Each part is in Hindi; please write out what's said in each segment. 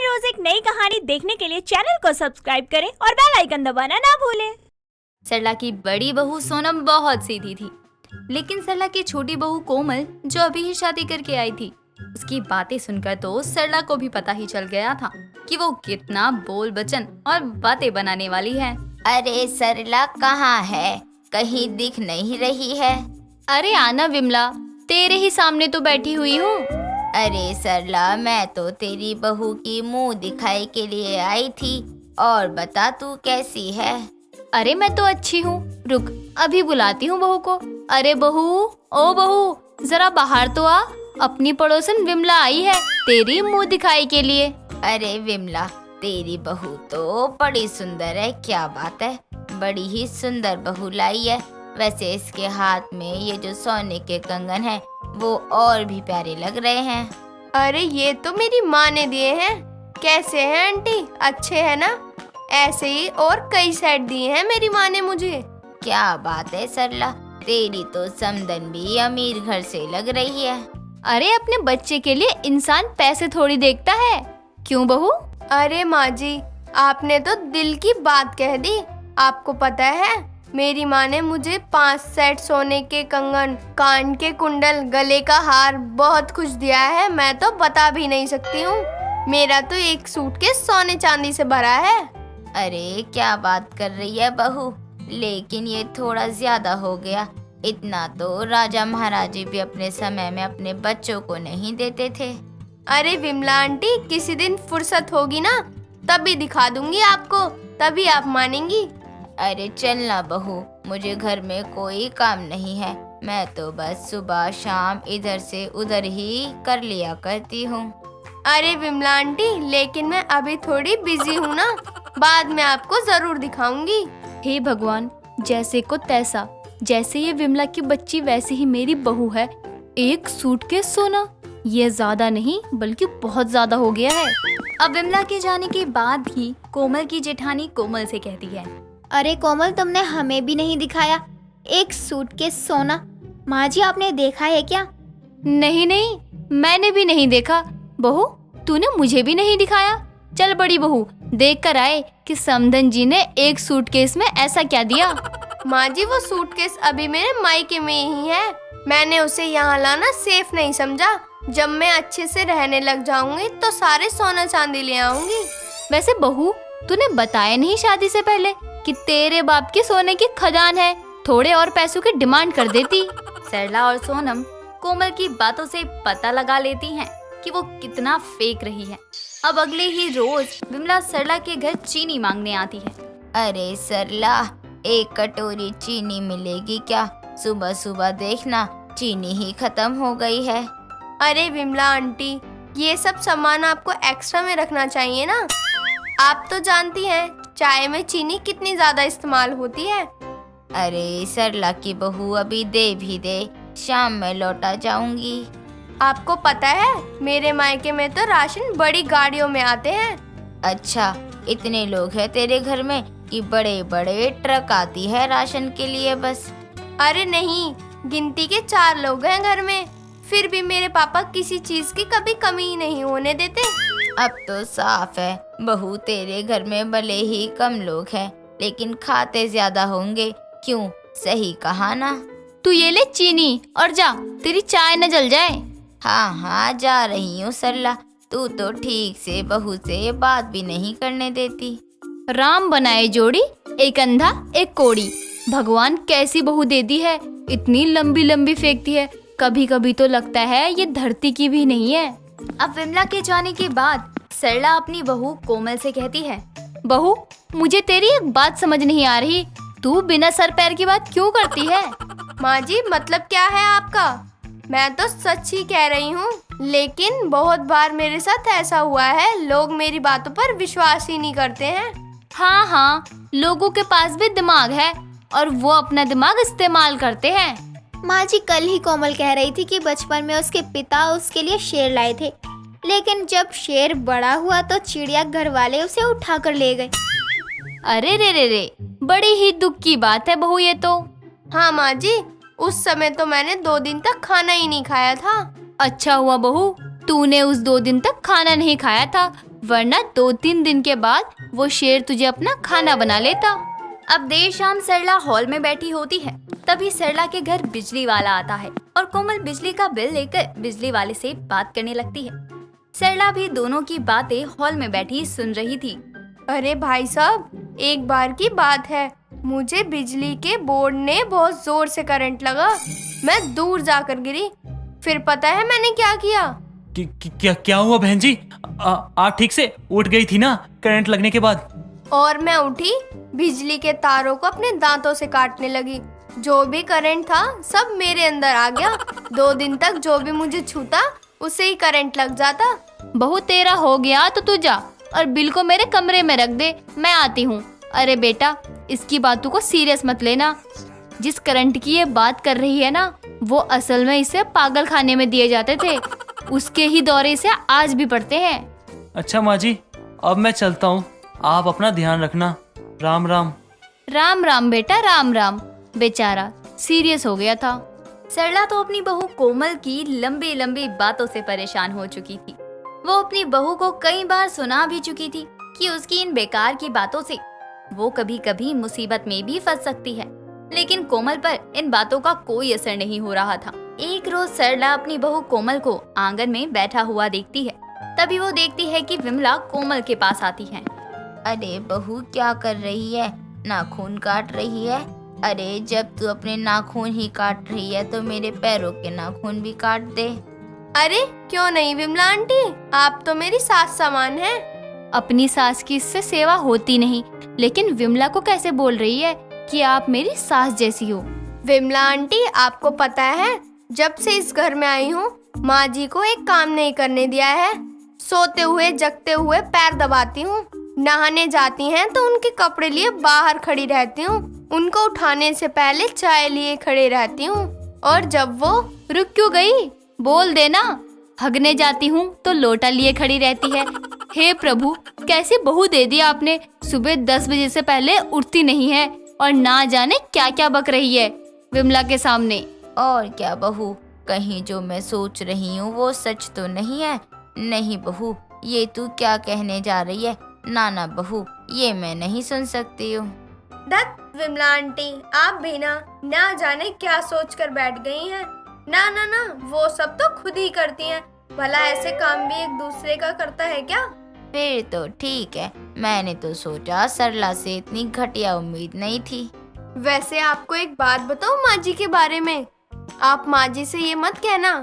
हर रोज एक नई कहानी देखने के लिए चैनल को सब्सक्राइब करें और बेल आइकन दबाना ना भूलें। सरला की बड़ी बहू सोनम बहुत सीधी थी, लेकिन सरला की छोटी बहू कोमल जो अभी ही शादी करके आई थी, उसकी बातें सुनकर तो सरला को भी पता ही चल गया था कि वो कितना बोल बचन और बातें बनाने वाली है। अरे सरला कहाँ है? कहीं दिख नहीं रही है। अरे आना विमला, तेरे ही सामने तो बैठी हुई हूँ। अरे सरला, मैं तो तेरी बहू की मुंह दिखाई के लिए आई थी। और बता तू कैसी है? अरे मैं तो अच्छी हूँ, रुक अभी बुलाती हूँ बहू को। अरे बहू, ओ बहू, जरा बाहर तो आ, अपनी पड़ोसन विमला आई है तेरी मुंह दिखाई के लिए। अरे विमला, तेरी बहू तो बड़ी सुंदर है। क्या बात है, बड़ी ही सुंदर बहू लाई है। वैसे इसके हाथ में ये जो सोने के कंगन है वो और भी प्यारे लग रहे हैं। अरे ये तो मेरी माँ ने दिए हैं। कैसे हैं आंटी, अच्छे हैं ना? ऐसे ही और कई सेट दिए हैं मेरी माँ ने मुझे। क्या बात है सरला, तेरी तो समदन भी अमीर घर से लग रही है। अरे अपने बच्चे के लिए इंसान पैसे थोड़ी देखता है, क्यों बहू? अरे माँ जी, आपने तो दिल की बात कह दी। आपको पता है, मेरी माँ ने मुझे 5 सेट सोने के कंगन, कान के कुंडल, गले का हार बहुत कुछ दिया है। मैं तो बता भी नहीं सकती हूँ। मेरा तो एक सूटकेस सोने चांदी से भरा है। अरे क्या बात कर रही है बहू, लेकिन ये थोड़ा ज्यादा हो गया। इतना तो राजा महाराजे भी अपने समय में अपने बच्चों को नहीं देते थे। अरे विमला आंटी, किसी दिन फुर्सत होगी ना, तभी दिखा दूंगी आपको, तभी आप मानेंगी। अरे चलना बहू, मुझे घर में कोई काम नहीं है। मैं तो बस सुबह शाम इधर से उधर ही कर लिया करती हूँ। अरे विमला आंटी, लेकिन मैं अभी थोड़ी बिजी हूँ ना, बाद में आपको जरूर दिखाऊंगी। हे भगवान, जैसे को तैसा, जैसे ये विमला की बच्ची वैसे ही मेरी बहू है। एक सूटकेस सोना, ये ज्यादा नहीं बल्कि बहुत ज्यादा हो गया है। अब विमला के जाने के बाद भी कोमल की जेठानी कोमल से कहती है, अरे कोमल, तुमने हमें भी नहीं दिखाया एक सूटकेस सोना। माँ जी, आपने देखा है क्या? नहीं नहीं, मैंने भी नहीं देखा। बहू, तूने मुझे भी नहीं दिखाया। चल बड़ी बहू, देख कर आए कि समधन जी ने एक सूटकेस में ऐसा क्या दिया। माँ जी, वो सूटकेस अभी मेरे मायके में ही है। मैंने उसे यहाँ लाना सेफ नहीं समझा। जब मैं अच्छे से रहने लग जाऊंगी तो सारे सोना चांदी ले आऊंगी। वैसे बहू, तूने बताया नहीं शादी से पहले कि तेरे बाप की सोने की खदान है, थोड़े और पैसों की डिमांड कर देती। सरला और सोनम कोमल की बातों से पता लगा लेती हैं कि वो कितना फेक रही है। अब अगले ही रोज विमला सरला के घर चीनी मांगने आती है। अरे सरला, एक कटोरी चीनी मिलेगी क्या? सुबह सुबह देखना चीनी ही खत्म हो गई है। अरे विमला आंटी, ये सब सामान आपको एक्स्ट्रा में रखना चाहिए ना। आप तो जानती हैं चाय में चीनी कितनी ज्यादा इस्तेमाल होती है। अरे सरला की बहू, अभी दे भी दे, शाम में लौटा जाऊंगी। आपको पता है, मेरे मायके में तो राशन बड़ी गाड़ियों में आते हैं। अच्छा, इतने लोग हैं तेरे घर में कि बड़े बड़े ट्रक आती है राशन के लिए बस? अरे नहीं, गिनती के 4 लोग हैं घर में, फिर भी मेरे पापा किसी चीज की कभी कमी नहीं होने देते। अब तो साफ है बहू, तेरे घर में भले ही कम लोग हैं लेकिन खाते ज्यादा होंगे। क्यों, सही कहा ना? तू ये ले चीनी और जा, तेरी चाय न जल जाए। हाँ हाँ, जा रही हूँ सरला। तू तो ठीक से बहू से बात भी नहीं करने देती। राम बनाए जोड़ी, एक अंधा एक कोड़ी। भगवान कैसी बहू दे दी है, इतनी लंबी लंबी फेंकती है। कभी कभी तो लगता है ये धरती की भी नहीं है। अब विमला के जाने के बाद सरला अपनी बहू कोमल से कहती है, बहू, मुझे तेरी एक बात समझ नहीं आ रही, तू बिना सर पैर की बात क्यों करती है? माँ जी, मतलब क्या है आपका? मैं तो सच ही कह रही हूँ, लेकिन बहुत बार मेरे साथ ऐसा हुआ है, लोग मेरी बातों पर विश्वास ही नहीं करते हैं। हाँ हाँ, लोगों के पास भी दिमाग है और वो अपना दिमाग इस्तेमाल करते हैं। माँ जी, कल ही कोमल कह रही थी कि बचपन में उसके पिता उसके लिए शेर लाए थे, लेकिन जब शेर बड़ा हुआ तो चिड़िया घर वाले उसे उठा कर ले गए। अरे रे रे रे, बड़ी ही दुख की बात है बहू ये तो। हाँ माँ जी, उस समय तो मैंने 2 दिन तक खाना ही नहीं खाया था। अच्छा हुआ बहू, तूने उस 2 दिन तक खाना नहीं खाया था, वरना 2-3 दिन के बाद वो शेर तुझे अपना खाना बना लेता। अब देर शाम सरला हॉल में बैठी होती है। तभी सरला के घर बिजली वाला आता है और कोमल बिजली का बिल लेकर बिजली वाले से बात करने लगती है। सरला भी दोनों की बातें हॉल में बैठी सुन रही थी। अरे भाई साहब, एक बार की बात है, मुझे बिजली के बोर्ड ने बहुत जोर से करंट लगा। मैं दूर जाकर गिरी। फिर पता है मैंने क्या किया? क्या हुआ बहन जी? आप ठीक से उठ गई थी ना करंट लगने के बाद? और मैं उठी, बिजली के तारों को अपने दांतों से काटने लगी। जो भी करंट था सब मेरे अंदर आ गया। 2 दिन तक जो भी मुझे छूता उसे ही करंट लग जाता। बहू तेरा हो गया तो तू जा और बिल को मेरे कमरे में रख दे, मैं आती हूँ। अरे बेटा, इसकी बातों को सीरियस मत लेना। जिस करंट की ये बात कर रही है ना, वो असल में इसे पागल खाने में दिए जाते थे। उसके ही दौरे से आज भी पड़ते हैं। अच्छा माँ जी, अब मैं चलता हूँ, आप अपना ध्यान रखना। राम राम। राम राम बेटा, राम राम। बेचारा सीरियस हो गया था। सरला तो अपनी बहू कोमल की लंबी लंबी बातों से परेशान हो चुकी थी। वो अपनी बहू को कई बार सुना भी चुकी थी कि उसकी इन बेकार की बातों से वो कभी कभी मुसीबत में भी फंस सकती है, लेकिन कोमल पर इन बातों का कोई असर नहीं हो रहा था। एक रोज सरला अपनी बहू कोमल को आंगन में बैठा हुआ देखती है। तभी वो देखती है कि विमला कोमल के पास आती है। अरे बहू, क्या कर रही है? नाखून काट रही है? अरे जब तू अपने नाखून ही काट रही है तो मेरे पैरों के नाखून भी काट दे। अरे क्यों नहीं विमला आंटी, आप तो मेरी सास समान हैं। अपनी सास की इससे सेवा होती नहीं, लेकिन विमला को कैसे बोल रही है कि आप मेरी सास जैसी हो। विमला आंटी, आपको पता है, जब से इस घर में आई हूँ माँ जी को एक काम नहीं करने दिया है। सोते हुए जगते हुए पैर दबाती हूँ, नहाने जाती हैं तो उनके कपड़े लिए बाहर खड़ी रहती हूँ, उनको उठाने से पहले चाय लिए खड़े रहती हूँ। और जब वो रुक क्यों गई? बोल देना। हगने जाती हूँ तो लोटा लिए खड़ी रहती है। हे प्रभु, कैसी बहू दे दी आपने। सुबह 10 बजे से पहले उठती नहीं है और ना जाने क्या क्या बक रही है विमला के सामने। और क्या बहू, कहीं जो मैं सोच रही हूँ वो सच तो नहीं है? नहीं बहू, ये तू क्या कहने जा रही है? ना बहू, ये मैं नहीं सुन सकती हूँ। दत्त, विमला आंटी, आप भी ना जाने क्या सोच कर बैठ गई हैं। ना, वो सब तो खुद ही करती हैं। भला ऐसे काम भी एक दूसरे का करता है क्या? फिर तो ठीक है, मैंने तो सोचा सरला से इतनी घटिया उम्मीद नहीं थी। वैसे आपको एक बात बताऊं माँ जी के बारे में? आप माँ जी से ये मत कहना।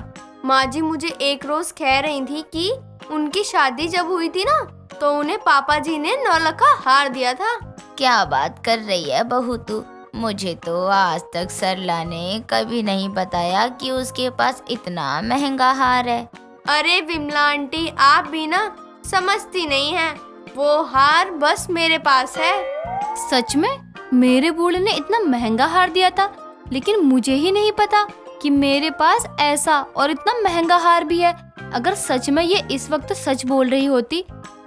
माँ जी मुझे एक रोज कह रही थी कि उनकी शादी जब हुई थी ना, तो उन्हें पापा जी ने 9 लाख का हार दिया था। क्या बात कर रही है बहू तू? मुझे तो आज तक सरला ने कभी नहीं बताया कि उसके पास इतना महंगा हार है। अरे विमला आंटी, आप भी ना समझती नहीं हैं। वो हार बस मेरे पास है। सच में मेरे बूढ़े ने इतना महंगा हार दिया था, लेकिन मुझे ही नहीं पता कि मेरे पास ऐसा और इतना महंगा हार भी है। अगर सच में ये इस वक्त सच बोल रही होती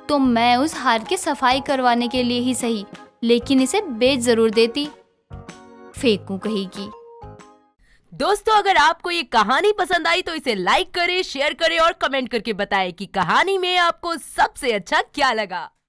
तो मैं उस हार की सफाई करवाने के लिए ही सही, लेकिन इसे बेच जरूर देती। फेंकूं कहीं की। दोस्तों, अगर आपको ये कहानी पसंद आई तो इसे लाइक करें, शेयर करें और कमेंट करके बताएं कि कहानी में आपको सबसे अच्छा क्या लगा।